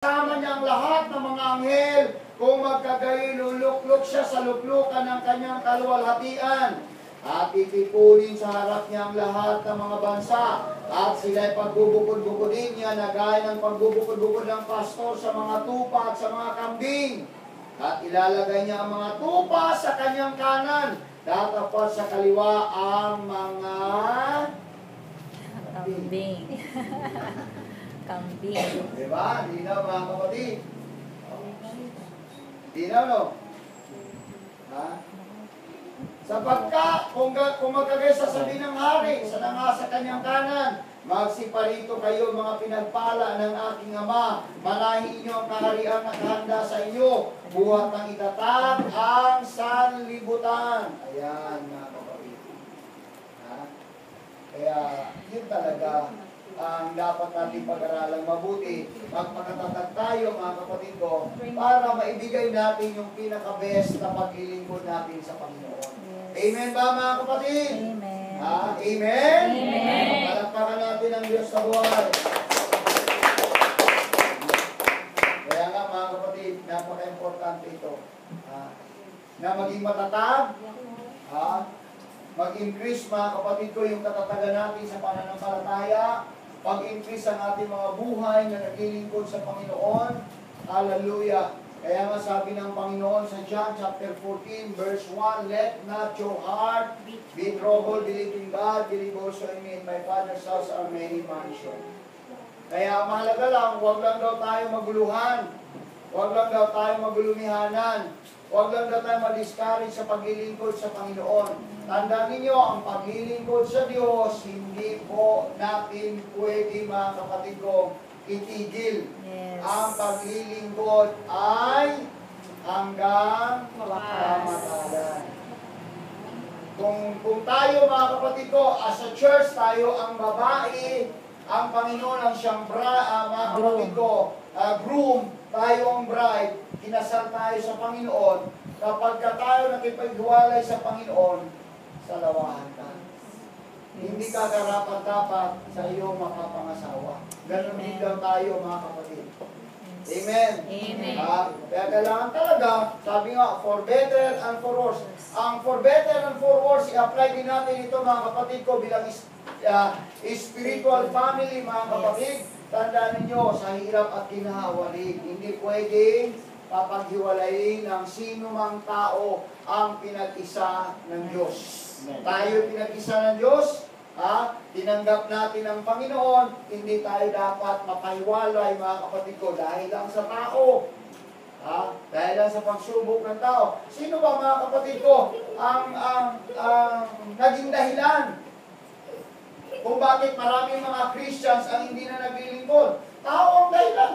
Kasama niya ang lahat ng mga anghel. Kung magkagayon, luluklok siya sa luklukan ng kanyang kaluwalhatian. At titipunin sa harap niya ang lahat ng mga bansa. At sila'y pagbubukod-bukodin niya na gaya ng pagbubukod-bukod ng pastor sa mga tupa at sa mga kambing. At ilalagay niya ang mga tupa sa kanyang kanan. Tatapat sa kaliwa ang mga kambing. Kambing. Diba? Linaw mga kapatid. Linaw no? Ha? Sapagkat kung magkagay sasabihin ng hari sa nanga sa kanyang kanan, magsiparito kayo mga pinagpala ng aking Ama, manahin inyo ang kaharian na kahanda sa inyo, buhat ng itatag ang sanlibutan. Ayan mga kapatid. Ha? Kaya yun talaga ang dapat natin pag-aralang mabuti. Magpakatatag tayo mga kapatid ko para maibigay natin yung pinaka-best na paglilingkod natin sa Panginoon. Amen ba mga kapatid? Amen. Ha? Amen? Amen. Palakpakan natin ang Diyos sa buhay. Kaya nga mga kapatid, napaka-importante ito. Na maging matatag, mag-increase mga kapatid ko yung katatagan natin sa pananampalataya, pag-increase ang ating mga buhay na naglilingkod sa Panginoon. Hallelujah! Kaya nga sabi ng Panginoon sa John chapter 14 verse 1, let not your heart be troubled, believe in God, believe also in me. In my Father's house are many mansions. Kaya mahalaga lang, huwag lang daw tayo maguluhan, huwag lang daw tayo magulumihanan, huwag lang daw tayo ma-discourage sa paglilingkod sa Panginoon. Tandaan ninyo, ang paglilingkod sa Diyos, hindi po natin pwede mga kapatid ko itigil. Yes. Ang paglilingkod ay hanggang kamatayan. Kung tayo mga kapatid ko, as a church tayo ang babae, ang Panginoon ang siyang mga kapatid ko, groom, tayo ang bride, kinasal tayo sa Panginoon. Kapag tayo nakipaghiwalay sa Panginoon, salawahan ka. Hindi ka karapat-dapat sa iyong makapangasawa. Ganon din daw tayo mga kapatid. Amen. Amen. Kaya kailangan talaga, sabi nga, for better and for worse. Ang for better and for worse, i-apply din natin ito mga kapatid ko bilang spiritual family mga kapatid. Tandaan ninyo, sa hirap at ginawa rin, hindi pwedeng papaghiwalayin ng sino mang tao ang pinag-isa ng Diyos. Tayo pinag-isa ng Diyos, tinanggap natin ang Panginoon, hindi tayo dapat mapahiwalay mga kapatid ko dahil lang sa tao. Dahil lang sa pagsubok ng tao. Sino ba mga kapatid ko ang naging dahilan kung bakit maraming mga Christians ang hindi na naglilingkod? Tao ang dahilan.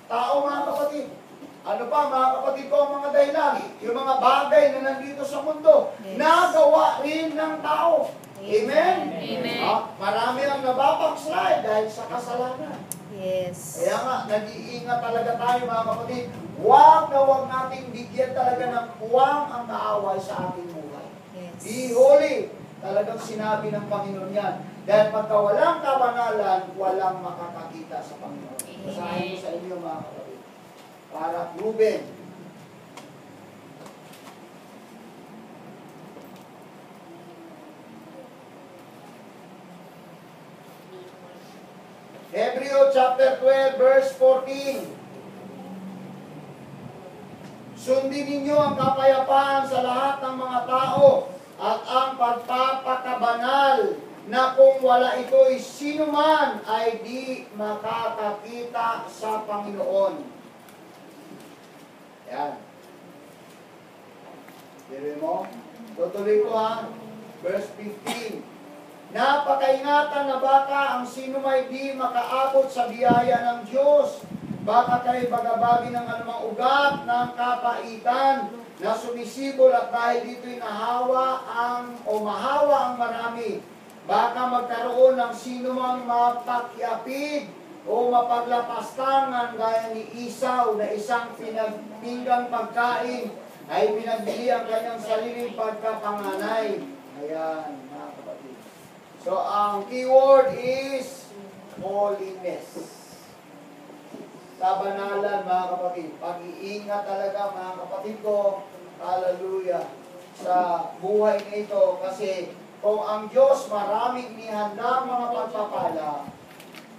Tao mga kapatid. Ano pa mga kapatid ko ang mga dahilan? Yung mga bagay na nandito sa mundo, nagawa rin ng tao. Amen? Amen. Marami ang nababackslide dahil sa kasalanan. Yes. Kaya nga, nag-iingat talaga tayo mga kapatid. Huwag na huwag nating bigyan talaga ng puwang ang kaaway sa ating buhay. Yes. Be holy. Talagang sinabi ng Panginoon yan. Dahil pagka walang kabanalan, walang makakakita sa Panginoon. Basahin ko sa inyo mga kapatid. Para proven. Hebrews chapter 12 verse 14. Sundin ninyo ang kapayapaan sa lahat ng mga tao at ang pagpapakabanal na kung wala ito'y sino man ay di makakakita sa Panginoon. Yan. Diba mo? Tutuloy ko Verse 15. Napakaingatan na baka ang sino may di makaabot sa biyaya ng Diyos. Baka kayo bagabagi ng anumang ugat ng kapaitan na sumisibol at dahil dito'y mahawa ang marami. Baka magkaroon ng sino mang mapakyapid o mapaglapastangan gaya ni Esau na isang pinagpinggang pagkain ay pinagbili ang kanyang sariling pagkapanganay. Ayan, mga kapatid. So, ang keyword is holiness. kabanalan, mga kapatid. Pag-iingat talaga, mga kapatid ko. Hallelujah. Sa buhay na ito. Kasi kung ang Diyos maraming inihandang mga pagpapala,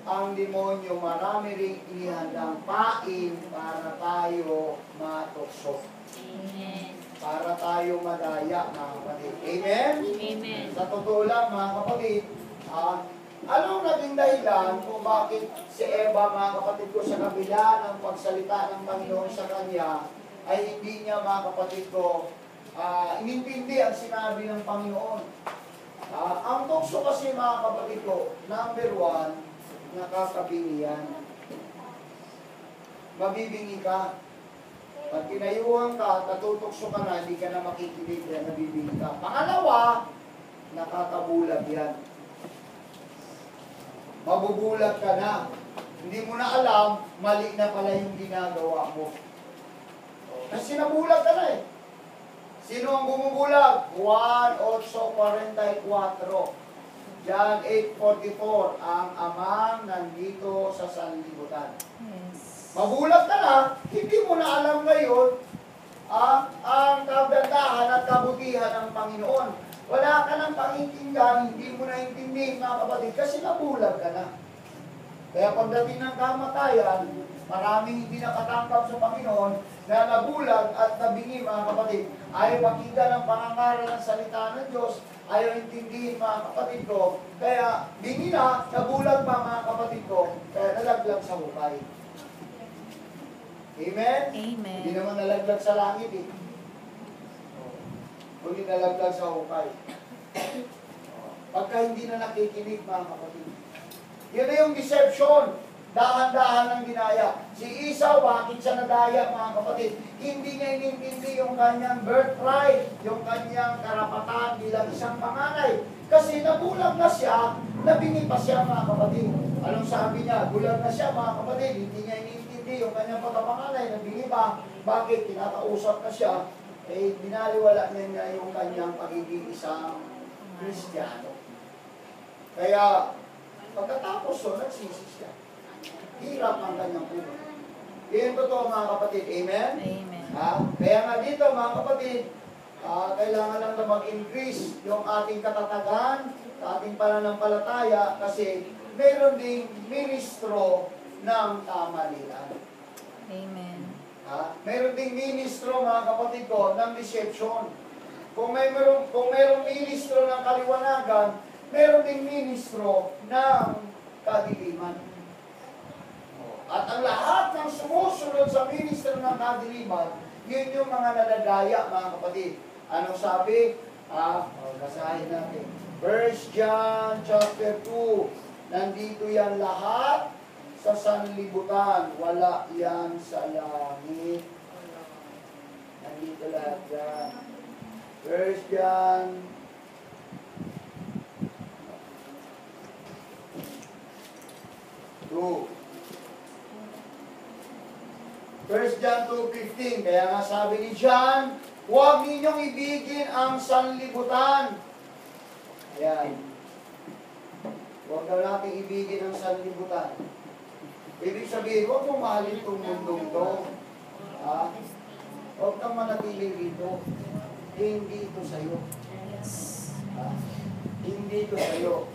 ang demonyo marami ring inihandang pain para tayo matukso. Amen. Para tayo madaya, mga kapatid. Amen? Amen. Sa totoo lang, mga kapatid, anong naging dahilan kung bakit si Eva, mga kapatid ko, sa kabila ng pagsalita ng Panginoon sa kanya, ay hindi niya, mga kapatid ko, inintindi ang sinabi ng Panginoon. Ang tukso kasi, mga kapatid ko, number one, nakakabingi yan. Mabibingi ka. Pag pinayuhan ka, natutokso ka na, hindi ka na makikinig, yan, nabibingi ka. Pangalawa, nakakabulag yan. Mabubulag ka na. Hindi mo na alam, mali na pala yung ginagawa mo. Kasi nabulag ka na eh. Sino ang bumubulag? 1:8:44. John 8:44, ang amang nandito sa sanlibutan. Yes. Mabulag ka na, hindi mo na alam ngayon ang kagandahan at kabutihan ng Panginoon. Wala ka ng pakintindihan, hindi mo na intindihin, mga kapatid, kasi nabulag ka na. Kaya pagdating ng kamatayan, maraming hindi nakatanggap sa Panginoon na nabulag at nabingi, mga kapatid. Ayaw pakinggan ang pangangaral ng salita ng Diyos, ayaw intindihin, mga kapatid ko. Kaya bingi na, nabulag pa, mga kapatid ko, kaya nalaglag sa hukay. Amen? Amen. Hindi naman nalaglag sa langit eh. Kundi nalaglag sa hukay. Pagka hindi na nakikinig, mga kapatid. Yun na yung deception. Dahan-dahan ang dinaya. Si Esau, bakit siya nadaya, mga kapatid? Hindi niya inintindi yung kanyang birthright, yung kanyang karapatan bilang isang panganay. Kasi nabulag na siya, nabingi pa siya, mga kapatid. Anong sabi niya? Bulag na siya, mga kapatid. Hindi niya inintindi yung kanyang pagkapanganay, nabingi pa. Bakit? Tinakausap na siya. Eh, binaliwala niya yung kanyang pagiging isang Kristiyano. Kaya, pagkatapos so, nagsisi siya. Hirap ang kanyang buhay. Yan totoo, mga kapatid. Amen? Amen. Kaya nga dito, mga kapatid, kailangan lang na mag-increase yung ating katatagan, ating pananampalataya, kasi mayroon ding ministro ng kamalian. Amen. Mayroon ding ministro, mga kapatid ko, ng deception. Kung mayroong ministro ng kaliwanagan, mayroon ding ministro ng kadiliman. At ang lahat ng sumusunod sa ministro ng kadiliman, yun yung mga nadadaya, mga kapatid. Anong sabi? Basahin natin. 1 John chapter 2. Nandito yan lahat sa sanlibutan. Wala yan sa langit. Nandito lahat yan. 1 John 2. 1 John 2:15, kaya nga sabi ni John, huwag ninyong ibigin ang sanlibutan. Ayan. Huwag daw natin ibigin ang sanlibutan. Ibig sabihin, huwag mong mahalin itong mundong ito. Huwag kang manatili rito. Hindi ito sa'yo. Hindi ito sa'yo.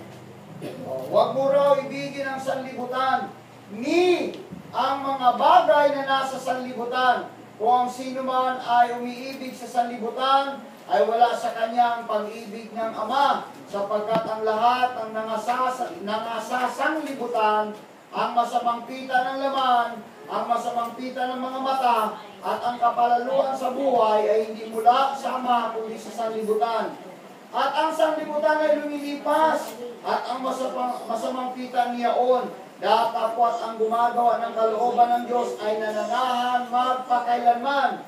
Huwag mo raw ibigin ang sanlibutan. Ni ang mga bagay na nasa sanlibutan. Kung ang sino man ay umiibig sa sanlibutan, ay wala sa kanyang pag-ibig ng Ama, sapagkat ang lahat ng nangasasanglibutan, ang masamang pita ng laman, ang masamang pita ng mga mata, at ang kapalaluan sa buhay ay hindi mula sa Ama, kundi sa sanlibutan. At ang sanlibutan ay lumilipas, at ang masamang pita niyaon, datapwat ang gumagawa ng kalooban ng Diyos ay nananahan magpakailanman.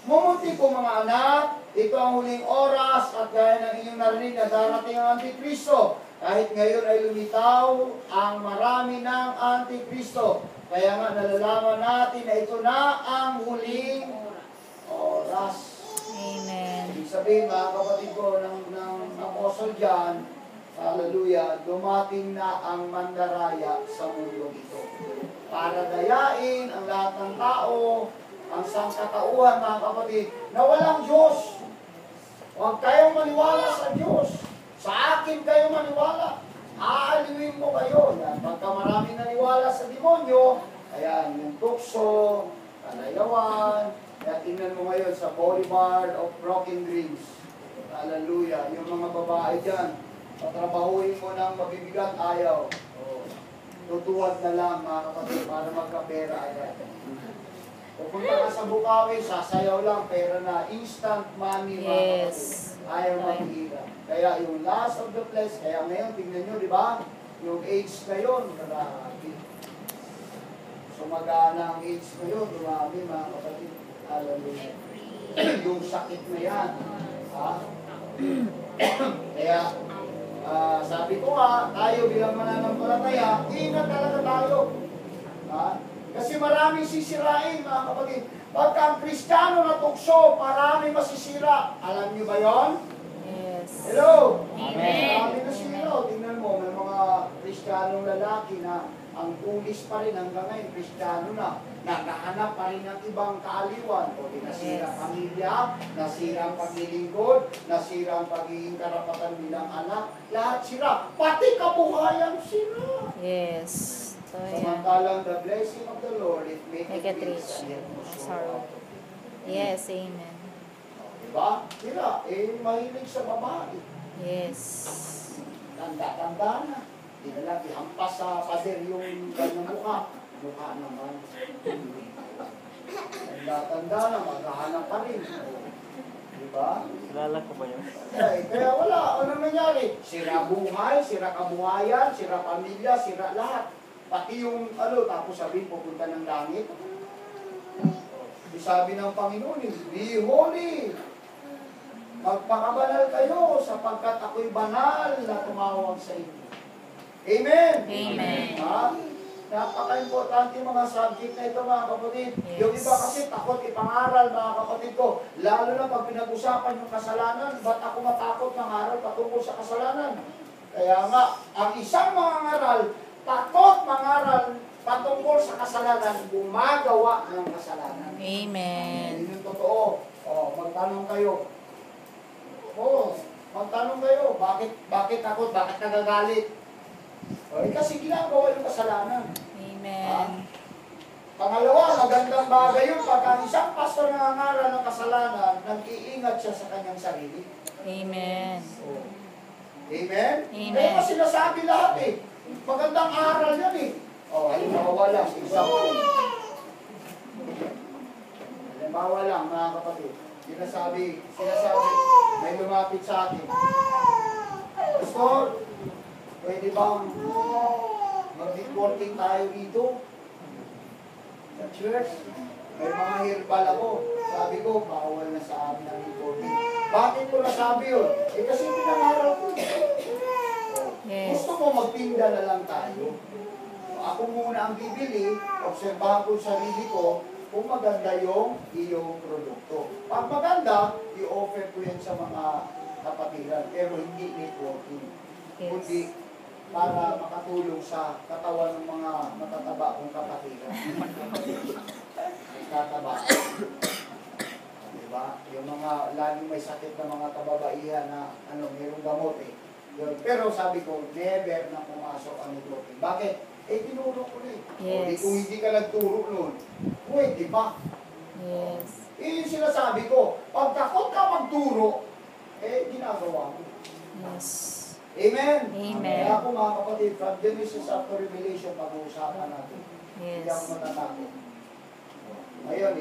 Mumuti ko, mga anak, ito ang huling oras at gaya ng inyong narinig na darating ang Antikristo. Kahit ngayon ay lumitaw ang marami ng Antikristo. Kaya nga nalalaman natin na ito na ang huling oras. Amen. Ibig sabihin, mga kapatid ko ng Apostle John, hallelujah, dumating na ang mandaraya sa mundo ito. para dayain ang lahat ng tao, ang sangkatauhan, mga kapatid, na walang Diyos. Huwag kayong maniwala sa Diyos. Sa akin kayo maniwala. Aaliwin ko kayo. Yan. Pagka maraming naniwala sa demonyo, ayan, yung tukso, kalayawan, kaya tingnan mo ngayon sa Boulevard of Broken Dreams. Hallelujah. Yung mga babae dyan, patrabahuin mo ng mabibigat, ayaw. Oh. Tutuwad na lang, mga kapatid, para magkapera agad. Pupunta ka sa Bukawi, sasayaw lang, pera na, instant money, mga Yes. kapatid. Ayaw maghihirap. Kaya yung last of the flesh, kaya ngayon, tingnan nyo, di ba? Yung age ngayon, grabe. Sumagana ang age ngayon, dumami, mga kapatid. Hallelujah. Yung sakit na yan. Ha? Kaya, sabi ko nga, tayo bilang mananampalataya, ingat talaga tayo. Ha? Kasi maraming sisirain, mga kapatid. Pagka ang Kristiyano na tukso, maraming masisira. Alam niyo ba yon? Yes. Hello? Amen. Maraming nasira. Tingnan mo, may mga Kristiyanong lalaki na ang pulis pa rin hanggang ngayon, Kristiyano na. Nakahanap pa rin ng ibang kaaliwan. O di nasira ang pamilya, nasira ang paglilingkod, nasira ang pagiging karapatan bilang anak. Lahat sira. Pati kabuhayan sira. Yes. So, yeah. Samantalang the blessing of the Lord, it Make maketh it rich rich. and yet no Sorrow. sorrow. Yes, amen. Diba? Sira. Mahilig sa babae. Yes. Tanda-tanda na. Di na lang ihampas sa pader yung kanyang mukha. Mukha naman. Tanda-tanda na, maghahanap pa rin. Diba? Kilala ko ba yun? Kaya wala. Ano nangyari? Sira buhay, sira kabuhayan, sira pamilya, sira lahat. Pati yung tapos sabihin pupunta ng langit. Sabi ng Panginoon, be holy. Magpakabanal kayo sapagkat ako'y banal na tumawag sa inyo. Amen? Amen. Ha? Napaka-importante yung mga subject na ito, mga kapatid. Yes. Yung iba kasi takot ipangaral, mga kapatid ko. Lalo na pag pinag-usapan yung kasalanan, ba't ako matakot mangaral patungkol sa kasalanan? Kaya nga, ang isang mangaral, takot mangaral patungkol sa kasalanan, gumagawa ng kasalanan. Amen. Yun yung totoo. Magtanong kayo. Magtanong kayo, bakit takot, bakit nagagalit? Kasi ginagawa yung kasalanan. Amen. Pangalawa, magandang bagay yun. Pag ang isang pastor nangangaral ng kasalanan, nag-iingat siya sa kanyang sarili. Amen. Amen? Amen. Kaya kasi sinasabi lahat eh. Magandang aral yan eh. Halimbawa lang, example. Halimbawa lang, mga kapatid. Sinasabi, may lumapit sa akin. Pastor, pwede bang mag-reporting tayo dito? Sa church? May mga herbal ako. Sabi ko, bawal na sa amin ang reporting. Bakit ko nasabi yun? Kasi pinangarap ko. Yes. Gusto mo magtinda na lang tayo. Ako muna ang bibili, obserbahan ko sarili ko, kung maganda yung iyong produkto. Pag maganda, i-offer ko yan sa mga kapatiran, pero hindi networking. Yes. Kundi para makatulong sa katawan ng mga matataba kong kapatiran. Tataba. Diba? Yung mga laging may sakit na mga kababaihan na mayroong gamot eh. Yun. Pero sabi ko, never na pumasok ang networking. Bakit? Tinuro ko na eh. Yes. Kung hindi ka nagturo nun, pwede ba? Yes. Yung sinasabi ko, pag takot ka magturo, ginagawa mo. Yes. Amen? Amen. Kaya ako mga kapatid, from Genesis up to Revelation, pag-uusapan natin. Hindi ako Yes. matatakot. Ngayon,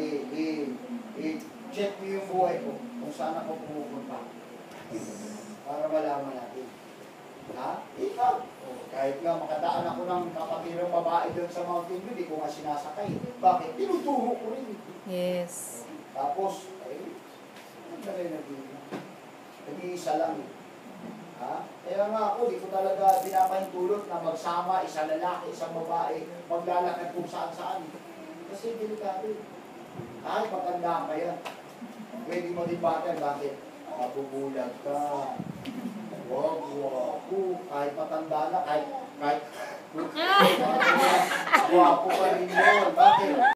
i-check mo yung buhay ko kung saan ako pumupunta. Para malaman natin. Ha? Ikaw. Kahit nga makadaan ako ng kapatirang babae doon sa Mountain View, di ko nga sinasakay. Bakit? Tinuturo ko rin. Yes. Tapos, ang dali na dito. Nag-iisa lang. Ha? Kaya nga ako, di ko talaga pinapahintulot na magsama, isang lalaki, isang babae, maglalakad kung saan-saan. Kasi delikado. Kahit matanda ka yan. Pwede mo din batan, bakit? Mabubulag ka. Wag, kahit matanda na, kahit Guwapo pa rin yun. Bakit?